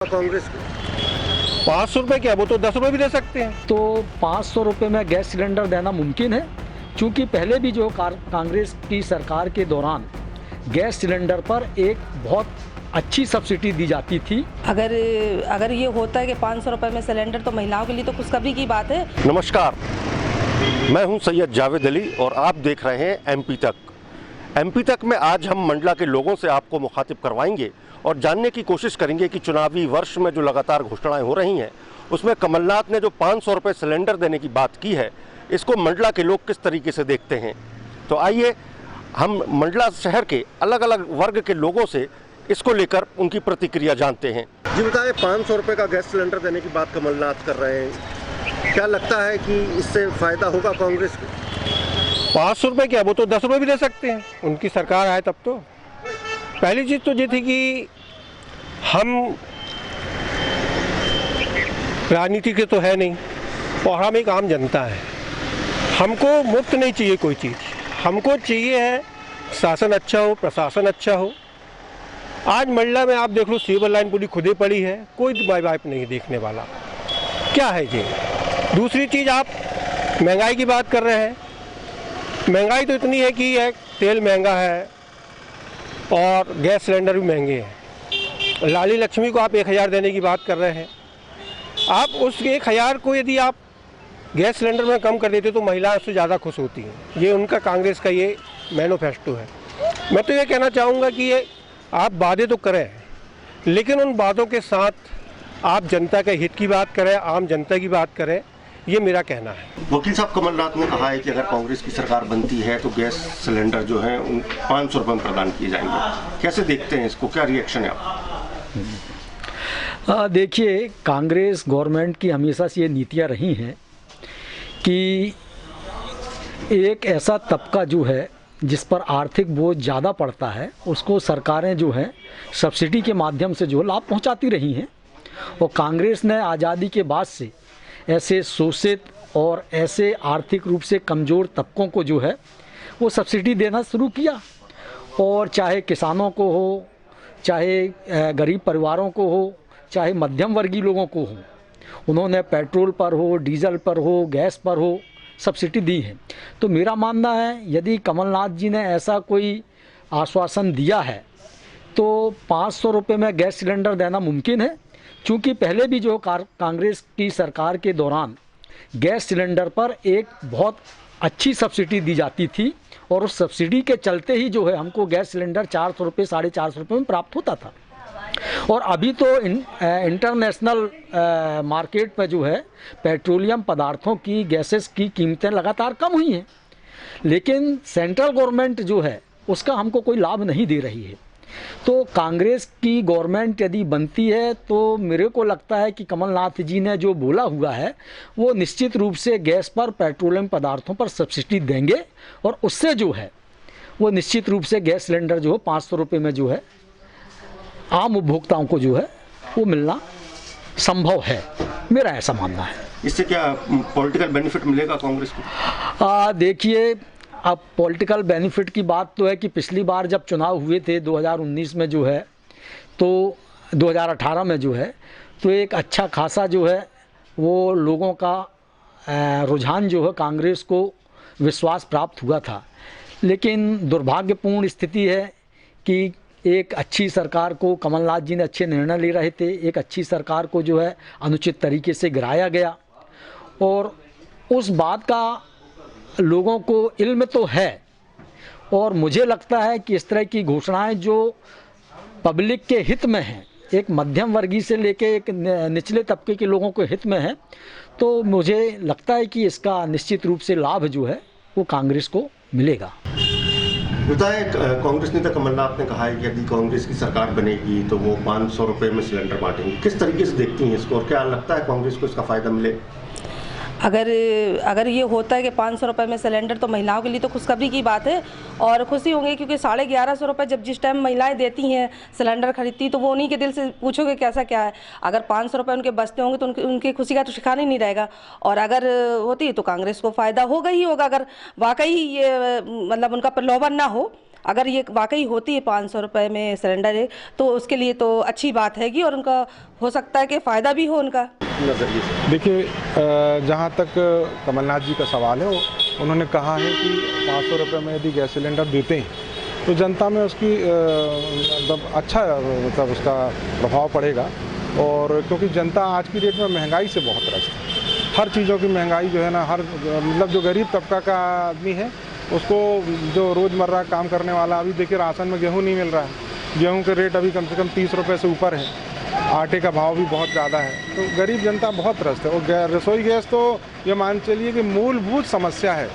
कांग्रेस 500 रुपये क्या, वो तो 10 रुपये भी दे सकते हैं। तो 500 रुपये में गैस सिलेंडर देना मुमकिन है, क्योंकि पहले भी जो कांग्रेस की सरकार के दौरान गैस सिलेंडर पर एक बहुत अच्छी सब्सिडी दी जाती थी। अगर ये होता है कि 500 रुपये में सिलेंडर, तो महिलाओं के लिए तो खुशखबरी की बात है। नमस्कार, मैं हूं सैयद जावेद अली और आप देख रहे हैं एमपी तक। एमपी तक में आज हम मंडला के लोगों से आपको मुखातिब करवाएंगे और जानने की कोशिश करेंगे कि चुनावी वर्ष में जो लगातार घोषणाएं हो रही हैं उसमें कमलनाथ ने जो 500 रुपये सिलेंडर देने की बात की है, इसको मंडला के लोग किस तरीके से देखते हैं। तो आइए हम मंडला शहर के अलग अलग वर्ग के लोगों से इसको लेकर उनकी प्रतिक्रिया जानते हैं। जी बताएं, 500 रुपये का गैस सिलेंडर देने की बात कमलनाथ कर रहे हैं, क्या लगता है कि इससे फ़ायदा होगा कांग्रेस को? 500 रुपये क्या, वो तो 10 रुपये भी दे सकते हैं। उनकी सरकार आए तब तो। पहली चीज़ तो ये थी कि हम राजनीति के तो है नहीं और हम एक आम जनता है। हमको मुफ्त नहीं चाहिए कोई चीज़, हमको चाहिए है शासन अच्छा हो, प्रशासन अच्छा हो। आज मंडला में आप देख लो, सिविल लाइन पूरी खुदे पड़ी है, कोई माई बाप नहीं देखने वाला। क्या है ये? दूसरी चीज़, आप महंगाई की बात कर रहे हैं। महंगाई तो इतनी है कि तेल महंगा है और गैस सिलेंडर भी महंगे हैं। लाली लक्ष्मी को आप 1000 देने की बात कर रहे हैं। आप उस 1000 को यदि आप गैस सिलेंडर में कम कर देते तो महिलाएं उससे ज़्यादा खुश होती हैं। ये उनका कांग्रेस का ये मैनिफेस्टो है। मैं तो ये कहना चाहूँगा कि ये आप वादे तो करें, लेकिन उन वादों के साथ आप जनता के हित की बात करें, आम जनता की बात करें, ये मेरा कहना है। वकील साहब, कमलनाथ ने कहा है कि अगर कांग्रेस की सरकार बनती है तो गैस सिलेंडर जो है 500 रुपये में प्रदान किए जाएंगे। कैसे देखते हैं इसको, क्या रिएक्शन है आप? देखिए, कांग्रेस गवर्नमेंट की हमेशा से ये नीतियाँ रही हैं कि एक ऐसा तबका जो है जिस पर आर्थिक बोझ ज़्यादा पड़ता है, उसको सरकारें जो है सब्सिडी के माध्यम से जो लाभ पहुंचाती रही हैं। और कांग्रेस ने आज़ादी के बाद से ऐसे शोषित और ऐसे आर्थिक रूप से कमज़ोर तबकों को जो है वो सब्सिडी देना शुरू किया। और चाहे किसानों को हो, चाहे गरीब परिवारों को हो, चाहे मध्यम वर्गीय लोगों को हो, उन्होंने पेट्रोल पर हो, डीजल पर हो, गैस पर हो, सब्सिडी दी है। तो मेरा मानना है, यदि कमलनाथ जी ने ऐसा कोई आश्वासन दिया है तो 500 रुपये में गैस सिलेंडर देना मुमकिन है, क्योंकि पहले भी जो कांग्रेस की सरकार के दौरान गैस सिलेंडर पर एक बहुत अच्छी सब्सिडी दी जाती थी। और उस सब्सिडी के चलते ही जो है हमको गैस सिलेंडर 400 रुपये, 450 रुपये में प्राप्त होता था। और अभी तो इंटरनेशनल मार्केट में जो है पेट्रोलियम पदार्थों की, गैसेस की कीमतें लगातार कम हुई हैं, लेकिन सेंट्रल गवर्नमेंट जो है उसका हमको कोई लाभ नहीं दे रही है। तो कांग्रेस की गवर्नमेंट यदि बनती है तो मेरे को लगता है कि कमलनाथ जी ने जो बोला हुआ है वो निश्चित रूप से गैस पर, पेट्रोलियम पदार्थों पर सब्सिडी देंगे और उससे जो है वो निश्चित रूप से गैस सिलेंडर जो है 500 रुपये में जो है आम उपभोक्ताओं को जो है वो मिलना संभव है। मेरा ऐसा मानना है। इससे क्या पॉलिटिकल बेनिफिट मिलेगा कांग्रेस को? देखिए, अब पॉलिटिकल बेनिफिट की बात तो है कि पिछली बार जब चुनाव हुए थे 2019 में जो है, तो 2018 में जो है, तो एक अच्छा खासा जो है वो लोगों का रुझान जो है कांग्रेस को विश्वास प्राप्त हुआ था। लेकिन दुर्भाग्यपूर्ण स्थिति है कि एक अच्छी सरकार को, कमलनाथ जी ने अच्छे निर्णय ले रहे थे, एक अच्छी सरकार को जो है अनुचित तरीके से गिराया गया। और उस बात का लोगों को इल्म तो है, और मुझे लगता है कि इस तरह की घोषणाएं जो पब्लिक के हित में हैं, एक मध्यम वर्गीय से लेके एक निचले तबके के लोगों के हित में है, तो मुझे लगता है कि इसका निश्चित रूप से लाभ जो है वो कांग्रेस को मिलेगा। बताएं, कांग्रेस नेता कमलनाथ ने कहा है कि यदि कांग्रेस की सरकार बनेगी तो वो 500 रुपये में सिलेंडर बांटेंगे। किस तरीके से देखती हैं इसको और क्या लगता है कांग्रेस को इसका फ़ायदा मिले? अगर ये होता है कि 500 रुपये में सिलेंडर, तो महिलाओं के लिए तो खुशखबरी की बात है और खुशी होंगी, क्योंकि 1150 रुपये जब जिस टाइम महिलाएं देती हैं, सिलेंडर खरीदती, तो वो उन्हीं के दिल से पूछोगे कैसा क्या है। अगर 500 रुपये उनके बचते होंगे तो उनकी खुशी का तो ठिकाना ही नहीं रहेगा। और अगर होती तो कांग्रेस को फ़ायदा होगा ही होगा, अगर वाकई ये मतलब उनका प्रलोभन ना हो अगर ये वाकई होती है 500 रुपये में सिलेंडर है तो उसके लिए तो अच्छी बात हैगी और उनका हो सकता है कि फ़ायदा भी हो उनका नजरिए से। देखिए, जहाँ तक कमलनाथ जी का सवाल है, उन्होंने कहा है कि 500 रुपये में यदि गैस सिलेंडर देते हैं तो जनता में उसकी मतलब अच्छा मतलब उसका प्रभाव पड़ेगा। और क्योंकि जनता आज की डेट में महंगाई से बहुत त्रस्त है, हर चीज़ों की महंगाई जो है ना, हर मतलब जो गरीब तबका का आदमी है उसको, जो रोज़मर्रा काम करने वाला, अभी देखिए राशन में गेहूँ नहीं मिल रहा है, गेहूँ के रेट अभी कम से कम 30 रुपये से ऊपर है, आटे का भाव भी बहुत ज़्यादा है, तो गरीब जनता बहुत त्रस्त है। और रसोई गैस तो ये मान चलिए कि मूलभूत समस्या है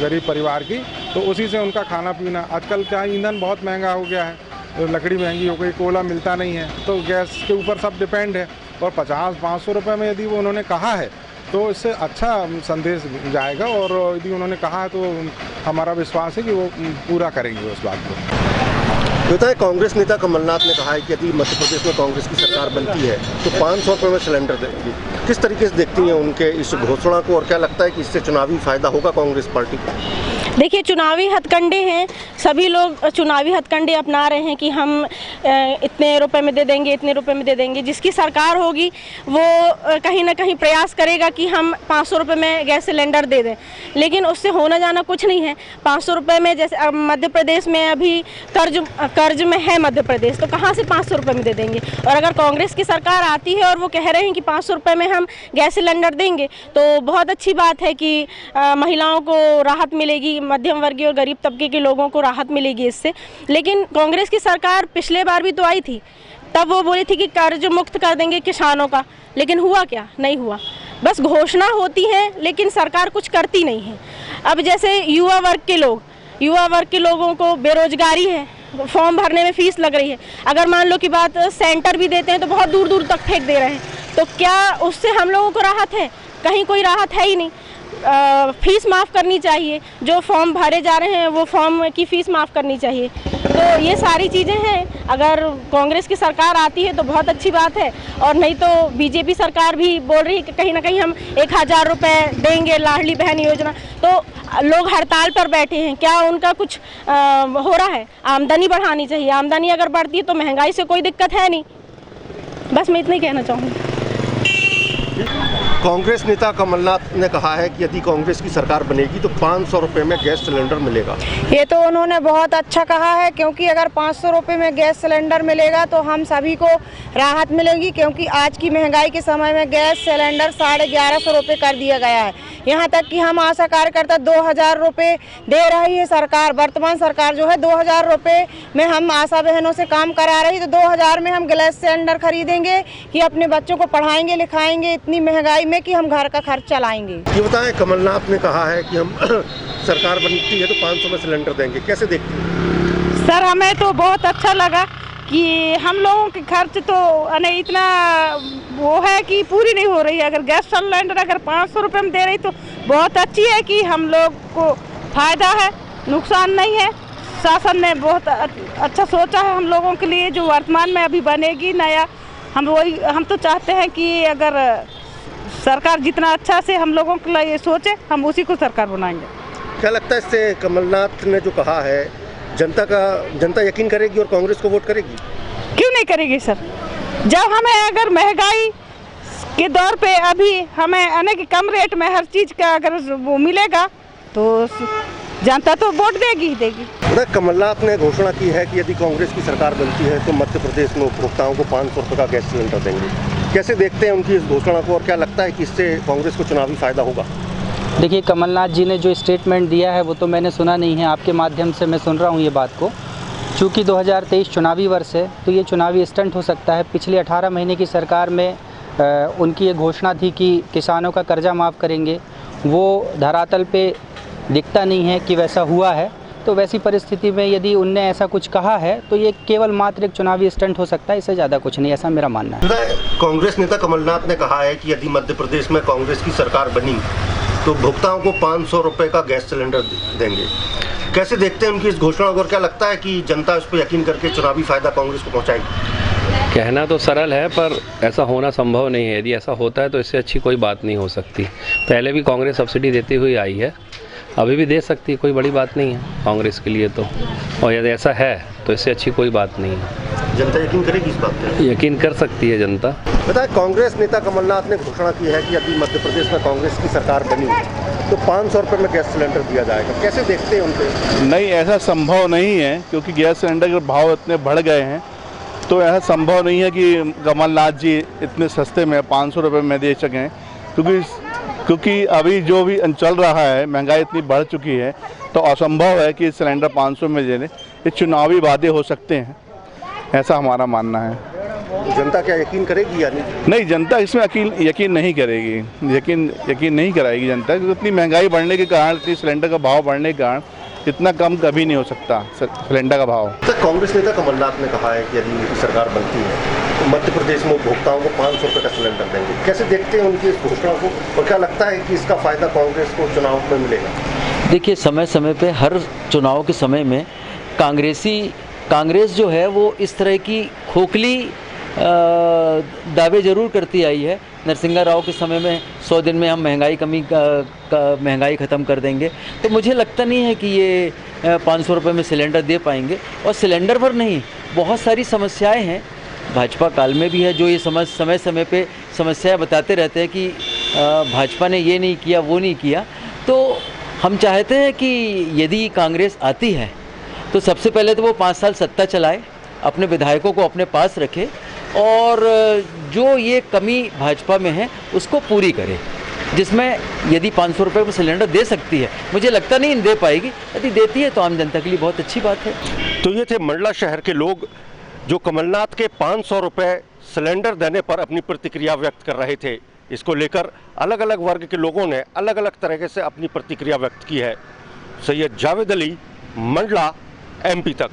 गरीब परिवार की, तो उसी से उनका खाना पीना। आजकल क्या ईंधन बहुत महंगा हो गया है, लकड़ी महंगी हो गई, कोयला मिलता नहीं है, तो गैस के ऊपर सब डिपेंड है। और 50-500 रुपये में यदि वो उन्होंने कहा है तो इससे अच्छा संदेश जाएगा, और यदि उन्होंने कहा है तो हमारा विश्वास है कि वो पूरा करेंगे उस बात को। बताएं, कांग्रेस नेता कमलनाथ ने कहा है कि यदि मध्य प्रदेश में कांग्रेस की सरकार बनती है तो 500 रुपये में सिलेंडर देगी। किस तरीके से देखती हैं उनके इस घोषणा को, और क्या लगता है कि इससे चुनावी फायदा होगा कांग्रेस पार्टी को? देखिए, चुनावी हथकंडे हैं, सभी लोग चुनावी हथकंडे अपना रहे हैं कि हम इतने रुपए में दे देंगे, इतने रुपए में दे देंगे। जिसकी सरकार होगी वो कहीं ना कहीं प्रयास करेगा कि हम 500 रुपये में गैस सिलेंडर दे दें, लेकिन उससे होना जाना कुछ नहीं है। 500 रुपये में, जैसे मध्य प्रदेश में अभी कर्ज में है मध्य प्रदेश, तो कहाँ से 500 रुपये में दे देंगे। और अगर कांग्रेस की सरकार आती है और वो कह रहे हैं कि 500 रुपये में हम गैस सिलेंडर देंगे, तो बहुत अच्छी बात है कि महिलाओं को राहत मिलेगी, मध्यम वर्गीय और गरीब तबके के लोगों को राहत मिलेगी इससे। लेकिन कांग्रेस की सरकार पिछले बार भी तो आई थी, तब वो बोली थी कि कर्ज मुक्त कर देंगे किसानों का, लेकिन हुआ क्या? नहीं हुआ। बस घोषणा होती है लेकिन सरकार कुछ करती नहीं है। अब जैसे युवा वर्ग के लोगों को बेरोजगारी है, फॉर्म भरने में फीस लग रही है, अगर मान लो कि बात सेंटर भी देते हैं तो बहुत दूर दूर तक फेंक दे रहे हैं, तो क्या उससे हम लोगों को राहत है? कहीं कोई राहत है ही नहीं। फीस माफ़ करनी चाहिए, जो फॉर्म भरे जा रहे हैं वो फॉर्म की फ़ीस माफ़ करनी चाहिए। तो ये सारी चीज़ें हैं, अगर कांग्रेस की सरकार आती है तो बहुत अच्छी बात है, और नहीं तो बीजेपी सरकार भी बोल रही है कि कहीं ना कहीं हम 1000 रुपये देंगे, लाडली बहन योजना। तो लोग हड़ताल पर बैठे हैं, क्या उनका कुछ हो रहा है? आमदनी बढ़ानी चाहिए, आमदनी अगर बढ़ती है तो महंगाई से कोई दिक्कत है नहीं। बस मैं इतना ही कहना चाहूँगी। कांग्रेस नेता कमलनाथ ने कहा है कि यदि कांग्रेस की सरकार बनेगी तो 500 रुपये में गैस सिलेंडर मिलेगा। ये तो उन्होंने बहुत अच्छा कहा है, क्योंकि अगर 500 रुपये में गैस सिलेंडर मिलेगा तो हम सभी को राहत मिलेगी, क्योंकि आज की महंगाई के समय में गैस सिलेंडर 1150 रुपये कर दिया गया है। यहाँ तक कि हम आशा कार्यकर्ता 2000 रुपये दे रही है सरकार, वर्तमान सरकार जो है 2000 रुपये में हम आशा बहनों से काम करा रही, तो 2000 में हम गैस सिलेंडर खरीदेंगे कि अपने बच्चों को पढ़ाएंगे लिखाएंगे इतनी महंगाई में कि हम घर का खर्च चलाएंगे। ये बताएं, कमलनाथ ने कहा है कि हम सरकार बनती है तो 500 में सिलेंडर देंगे, कैसे देखते हैं? सर, हमें तो बहुत अच्छा लगा कि हम लोगों के खर्च तो इतना वो है कि पूरी नहीं हो रही है। अगर गैस सिलेंडर अगर 500 रुपये में दे रही तो बहुत अच्छी है कि हम लोग को फ़ायदा है, नुकसान नहीं है। शासन ने बहुत अच्छा सोचा है हम लोगों के लिए, जो वर्तमान में अभी बनेगी नया। हम तो चाहते हैं कि अगर सरकार जितना अच्छा से हम लोगों के लिए सोचे, हम उसी को सरकार बनाएंगे। क्या लगता है इससे कमलनाथ ने जो कहा है जनता यकीन करेगी और कांग्रेस को वोट करेगी? क्यों नहीं करेगी सर? जब हमें अगर महंगाई के दौर पे अभी हमें अनेक कम रेट में हर चीज़ का अगर वो मिलेगा तो जनता तो वोट देगी ही देगी। कमलनाथ ने घोषणा की है कि यदि कांग्रेस की सरकार बनती है तो मध्य प्रदेश में उपभोक्ताओं को 500 रुपये का गैस सिलेंडर देंगे। कैसे देखते हैं उनकी इस घोषणा को, और क्या लगता है कि इससे कांग्रेस को चुनावी फायदा होगा? देखिए, कमलनाथ जी ने जो स्टेटमेंट दिया है वो तो मैंने सुना नहीं है, आपके माध्यम से मैं सुन रहा हूँ ये बात को। चूँकि 2023 चुनावी वर्ष है तो ये चुनावी स्टंट हो सकता है। पिछले 18 महीने की सरकार में उनकी ये घोषणा थी कि किसानों का कर्जा माफ़ करेंगे, वो धरातल पे दिखता नहीं है कि वैसा हुआ है। तो वैसी परिस्थिति में यदि उनने ऐसा कुछ कहा है तो ये केवल मात्र एक चुनावी स्टंट हो सकता है, इससे ज़्यादा कुछ नहीं, ऐसा मेरा मानना है। कांग्रेस नेता कमलनाथ ने कहा है कि यदि मध्य प्रदेश में कांग्रेस की सरकार बनी तो भोक्ताओं को 500 रुपये का गैस सिलेंडर देंगे। कैसे देखते हैं उनकी इस घोषणा को, और क्या लगता है कि जनता इस पर यकीन करके चुनावी फायदा कांग्रेस को पहुंचाएगी? कहना तो सरल है पर ऐसा होना संभव नहीं है। यदि ऐसा होता है तो इससे अच्छी कोई बात नहीं हो सकती। पहले भी कांग्रेस सब्सिडी देती हुई आई है, अभी भी दे सकती है, कोई बड़ी बात नहीं है कांग्रेस के लिए तो। और यदि ऐसा है तो इससे अच्छी कोई बात नहीं है। जनता यकीन करेगी इस बात पर? यकीन कर सकती है जनता। बताए, कांग्रेस नेता कमलनाथ ने घोषणा की है कि यदि मध्य प्रदेश में कांग्रेस की सरकार बनी तो 500 रुपये में गैस सिलेंडर दिया जाएगा। कैसे देखते हैं उनके? नहीं, ऐसा संभव नहीं है, क्योंकि गैस सिलेंडर के भाव इतने बढ़ गए हैं, तो ऐसा संभव नहीं है कि कमलनाथ जी इतने सस्ते में 500 रुपये में दे सकें। क्योंकि अभी जो भी चल रहा है, महंगाई इतनी बढ़ चुकी है, तो असंभव है कि सिलेंडर 500 में दे दें। ये चुनावी वादे हो सकते हैं, ऐसा हमारा मानना है। जनता क्या यकीन करेगी या नहीं, जनता इसमें यकीन नहीं करेगी, यकीन नहीं कराएगी जनता, क्योंकि इतनी महंगाई बढ़ने के कारण, इतनी सिलेंडर का भाव बढ़ने के कारण इतना कम कभी नहीं हो सकता सिलेंडर का भाव। तो कांग्रेस नेता कमलनाथ ने कहा है कि यदि उनकी सरकार बनती है तो मध्य प्रदेश में उपभोक्ताओं को 500 रुपये का सिलेंडर देंगे। कैसे देखते हैं उनकी इस घोषणा को, और क्या लगता है कि इसका फायदा कांग्रेस को चुनाव में मिलेगा? देखिए, समय समय पे हर चुनाव के समय में कांग्रेस जो है वो इस तरह की खोखली दावे जरूर करती आई है। नरसिंहा राव के समय में 100 दिन में हम महंगाई ख़त्म कर देंगे, तो मुझे लगता नहीं है कि ये 500 रुपये में सिलेंडर दे पाएंगे। और सिलेंडर पर नहीं, बहुत सारी समस्याएं हैं भाजपा काल में भी है, जो ये समय समय पे समस्याएं बताते रहते हैं कि भाजपा ने ये नहीं किया, वो नहीं किया। तो हम चाहते हैं कि यदि कांग्रेस आती है तो सबसे पहले तो वो 5 साल सत्ता चलाए, अपने विधायकों को अपने पास रखे, और जो ये कमी भाजपा में है उसको पूरी करे, जिसमें यदि 500 रुपये में सिलेंडर दे सकती है, मुझे लगता नहीं दे पाएगी, यदि देती है तो आम जनता के लिए बहुत अच्छी बात है। तो ये थे मंडला शहर के लोग जो कमलनाथ के 500 रुपये सिलेंडर देने पर अपनी प्रतिक्रिया व्यक्त कर रहे थे। इसको लेकर अलग अलग वर्ग के लोगों ने अलग अलग तरीके से अपनी प्रतिक्रिया व्यक्त की है। सैयद जावेद अली, मंडला, MP तक।